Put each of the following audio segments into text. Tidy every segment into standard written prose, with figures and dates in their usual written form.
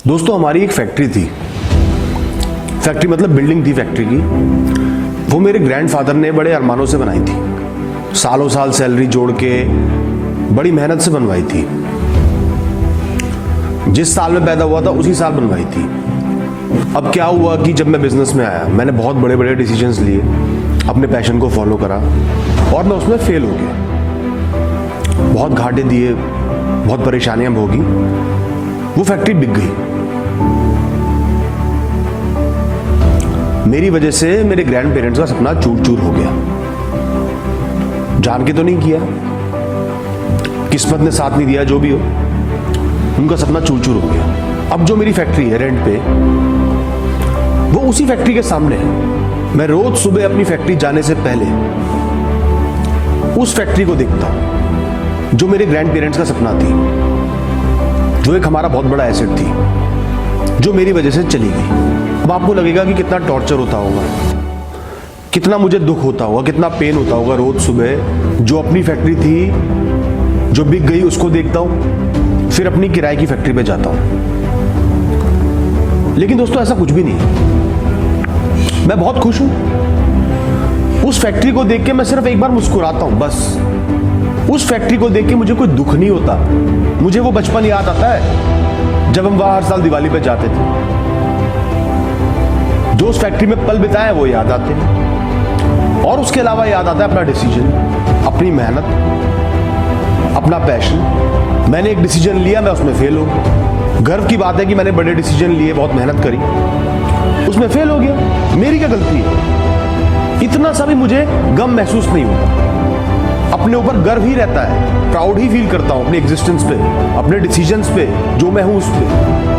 दोस्तों हमारी एक फैक्ट्री थी। फैक्ट्री मतलब बिल्डिंग थी फैक्ट्री की। वो मेरे ग्रैंडफादर ने बड़े अरमानों से बनाई थी। सालों साल सैलरी जोड़ के बड़ी मेहनत से बनवाई थी। जिस साल में पैदा हुआ था उसी साल बनवाई थी। अब क्या हुआ कि जब मैं बिजनेस में आया मैंने बहुत बड़े बड़े डिसीजंस लिए, अपने पैशन को फॉलो करा और मैं उसमें फेल हो गया। बहुत घाटे दिए, बहुत परेशानियां भोगी, वो फैक्ट्री बिक गई। मेरी वजह से मेरे ग्रैंड पेरेंट्स का सपना चूर चूर हो गया। जान के तो नहीं किया, किस्मत ने साथ नहीं दिया, जो भी हो, उनका सपना चूर चूर हो गया। अब जो मेरी फैक्ट्री है रेंट पे, वो उसी फैक्ट्री के सामने है। मैं रोज सुबह अपनी फैक्ट्री जाने से पहले उस फैक्ट्री को देखता हूं जो मेरे ग्रैंड पेरेंट्स का सपना थी, जो एक हमारा बहुत बड़ा एसेट थी, जो मेरी वजह से चली गई। अब आपको लगेगा कि कितना टॉर्चर होता होगा, कितना मुझे दुख होता होगा, कितना पेन होता होगा। रोज सुबह जो अपनी फैक्ट्री थी जो बिक गई उसको देखता हूं, फिर अपनी किराए की फैक्ट्री पे जाता हूं। लेकिन दोस्तों ऐसा कुछ भी नहीं है। मैं बहुत खुश हूं। उस फैक्ट्री को देख के मैं सिर्फ एक बार मुस्कुराता हूं, बस। उस फैक्ट्री को देख के मुझे कोई दुख नहीं होता। मुझे वो बचपन याद आता है जब हम वहां हर साल दिवाली पे जाते थे। जो उस फैक्ट्री में पल बिताए वो याद आते हैं। और उसके अलावा याद आता है अपना डिसीजन, अपनी मेहनत, अपना पैशन। मैंने एक डिसीजन लिया, मैं उसमें फेल हो गया। गर्व की बात है कि मैंने बड़े डिसीजन लिए, बहुत मेहनत करी, उसमें फेल हो गया। मेरी क्या गलती है? इतना सा भी मुझे गम महसूस नहीं होता। अपने ऊपर गर्व ही रहता है, प्राउड ही फील करता हूं अपने एग्जिस्टेंस पे, अपने डिसीजंस पे, जो मैं हूं उस पे।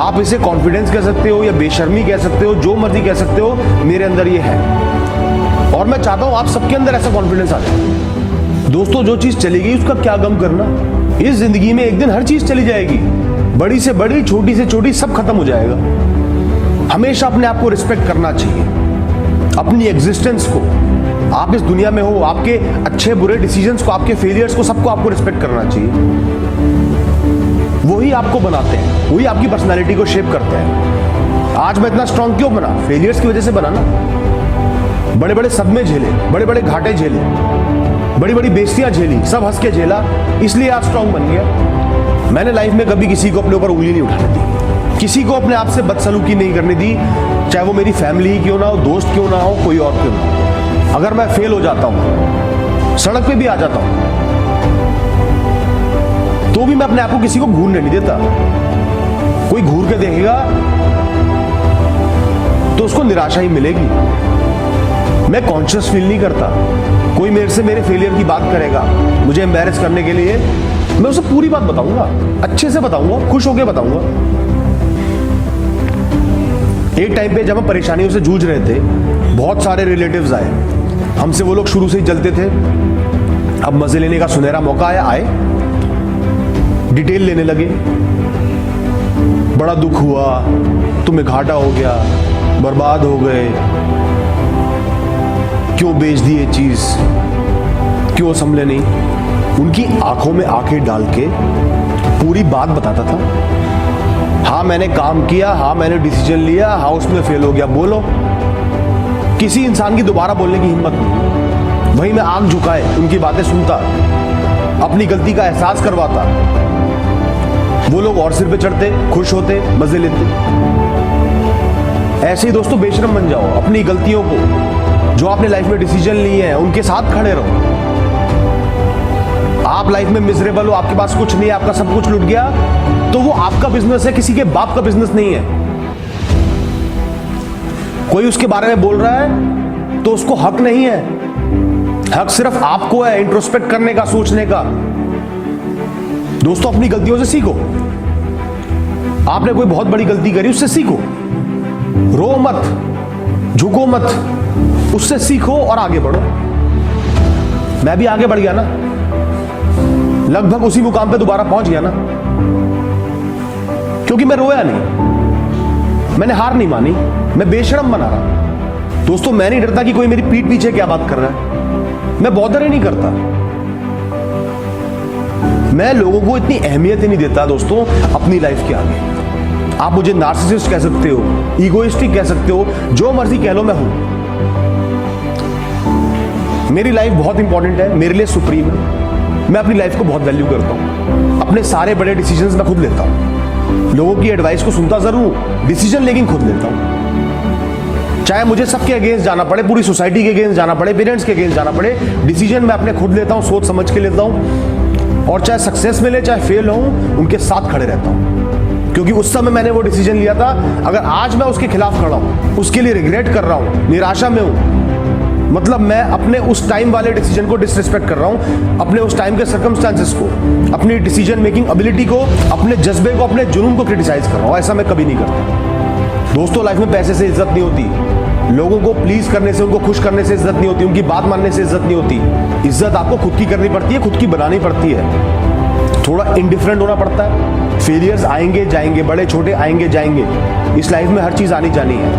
आप इसे कॉन्फिडेंस कह सकते हो या बेशर्मी कह सकते हो, जो मर्जी कह सकते हो, मेरे अंदर ये है। और मैं चाहता हूं आप सबके अंदर ऐसा कॉन्फिडेंस आ जाए। दोस्तों जो चीज चली गई उसका क्या गम करना। इस जिंदगी में एक दिन हर चीज चली जाएगी, बड़ी से बड़ी, छोटी से छोटी, सब खत्म हो जाएगा। हमेशा अपने आप को रिस्पेक्ट करना चाहिए, अपनी एग्जिस्टेंस को। आप इस दुनिया में हो, आपके अच्छे बुरे डिसीजंस को, आपके फेलियर्स को, सबको आपको रिस्पेक्ट करना चाहिए। वही आपको बनाते हैं, वही आपकी पर्सनालिटी को शेप करते हैं। आज मैं इतना स्ट्रांग क्यों बना? फेलियर्स की वजह से बना ना। बड़े बड़े सदमे झेले, बड़े बड़े घाटे झेले, बड़ी बड़ी बेइज्जतियां झेली, सब हंस के झेला, इसलिए आज स्ट्रांग बन गया। मैंने लाइफ में कभी किसी को अपने ऊपर उंगली नहीं उठाने दी, किसी को अपने आप से बदसलूकी नहीं करने दी, चाहे वो मेरी फैमिली ही क्यों ना हो, दोस्त क्यों ना हो, कोई और क्यों ना हो। अगर मैं फेल हो जाता हूं, सड़क पे भी आ जाता हूं, तो भी मैं अपने आप को किसी को घूरने नहीं देता। कोई घूर के देखेगा तो उसको निराशा ही मिलेगी। मैं कॉन्शियस फील नहीं करता। कोई मेरे से मेरे फेलियर की बात करेगा मुझे एम्बैरेस करने के लिए, मैं उसे पूरी बात बताऊंगा, अच्छे से बताऊंगा, खुश होकर बताऊंगा। एक टाइम पे जब हम परेशानियों से जूझ रहे थे, बहुत सारे रिलेटिव्स आए। हमसे वो लोग शुरू से ही जलते थे। अब मजे लेने का सुनहरा मौका आया, आए, डिटेल लेने लगे। बड़ा दुख हुआ, तुम्हें घाटा हो गया, बर्बाद हो गए, क्यों बेच दी ये चीज, क्यों संभले नहीं। उनकी आंखों में आंखें डाल के पूरी बात बताता था। हाँ मैंने काम किया, हाँ मैंने डिसीजन लिया, हाँ उसमें फेल हो गया। बोलो, किसी इंसान की दोबारा बोलने की हिम्मत नहीं। वहीं मैं आंख झुकाए उनकी बातें सुनता, अपनी गलती का एहसास करवाता। वो लोग और सिर पे चढ़ते, खुश होते, मजे लेते। ऐसे ही दोस्तों बेशरम बन जाओ। अपनी गलतियों को, जो आपने लाइफ में डिसीजन लिए हैं, उनके साथ खड़े रहो। आप लाइफ में मिजरेबल हो, आपके पास कुछ नहीं है, आपका सब कुछ लुट गया, तो वो आपका बिजनेस है, किसी के बाप का बिजनेस नहीं है। कोई उसके बारे में बोल रहा है तो उसको हक नहीं है। हक सिर्फ आपको है इंट्रोस्पेक्ट करने का, सोचने का। दोस्तों अपनी गलतियों से सीखो। आपने कोई बहुत बड़ी गलती करी, उससे सीखो। रो मत, झुको मत, उससे सीखो और आगे बढ़ो। मैं भी आगे बढ़ गया ना, लगभग उसी मुकाम पे दोबारा पहुंच गया ना, क्योंकि मैं रोया नहीं, मैंने हार नहीं मानी, मैं बेशरम बना रहा। दोस्तों मैं नहीं डरता कि कोई मेरी पीठ पीछे क्या बात कर रहा है, मैं बॉदर ही नहीं करता। मैं लोगों को इतनी अहमियत ही नहीं देता दोस्तों अपनी लाइफ के आगे। आप मुझे नार्सिसिस्ट कह सकते हो, ईगोइस्टिक कह सकते हो, जो मर्जी कह लो, मैं हूं। मेरी लाइफ बहुत इंपॉर्टेंट है, मेरे लिए सुप्रीम है। मैं अपनी लाइफ को बहुत वैल्यू करता हूं। अपने सारे बड़े डिसीजंस मैं खुद लेता हूं। लोगों की एडवाइस को सुनता जरूर, डिसीजन लेकिन खुद लेता हूं। चाहे मुझे सबके अगेंस्ट जाना पड़े, पूरी सोसाइटी के अगेंस्ट जाना पड़े, पेरेंट्स के अगेंस्ट जाना पड़े, डिसीजन मैं अपने खुद लेता हूं, सोच समझ के लेता हूं। और चाहे सक्सेस मिले चाहे फेल हो, उनके साथ खड़े रहता हूं। क्योंकि उस समय मैंने वो डिसीजन लिया था। अगर आज मैं उसके खिलाफ खड़ा हूं, उसके लिए रिग्रेट कर रहा हूं, निराशा में हूं, मतलब मैं अपने उस टाइम वाले डिसीजन को डिसरिस्पेक्ट कर रहा हूं, अपने उस टाइम के सर्कमस्टांसेस को, अपनी डिसीजन मेकिंग एबिलिटी को, अपने जज्बे को, अपने जुनून को क्रिटिसाइज कर रहा हूं। ऐसा मैं कभी नहीं करता। दोस्तों, लाइफ में पैसे से इज्जत नहीं होती, लोगों को प्लीज करने से, उनको खुश करने से इज्जत नहीं होती, उनकी बात मानने से इज्जत नहीं होती। इज्जत आपको खुद की करनी पड़ती है, खुद की बनानी पड़ती है। थोड़ा इंडिफरेंट होना पड़ता है। फेलियर्स आएंगे जाएंगे, बड़े छोटे आएंगे जाएंगे। इस लाइफ में हर चीज आनी जानी है।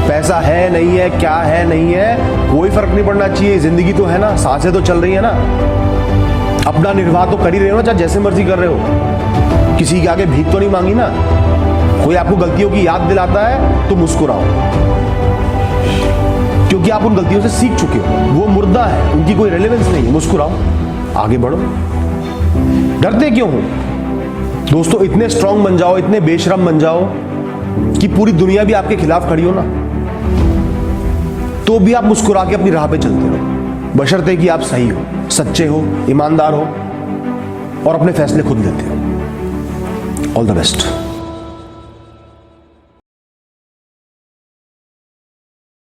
पैसा है नहीं है, क्या है नहीं है, कोई फर्क नहीं पड़ना चाहिए। जिंदगी तो है ना, सांसें तो चल रही है ना, अपना निर्वाह तो कर ही रहे हो ना, चाहे जैसे मर्जी कर रहे हो। किसी के आगे भीख तो नहीं मांगी ना। कोई आपको गलतियों की याद दिलाता है तो मुस्कुराओ, क्योंकि आप उन गलतियों से सीख चुके हो। वो मुर्दा है, उनकी कोई रेलेवेंस नहीं है। मुस्कुराओ, आगे बढ़ो। डरते क्यों हो दोस्तों? इतने स्ट्रांग बन जाओ, इतने बेशरम बन जाओ कि पूरी दुनिया भी आपके खिलाफ खड़ी हो ना, तो भी आप मुस्कुरा के अपनी राह पे चलते रहो, बशर्ते कि आप सही हो, सच्चे हो, ईमानदार हो और अपने फैसले खुद लेते हो। All the best.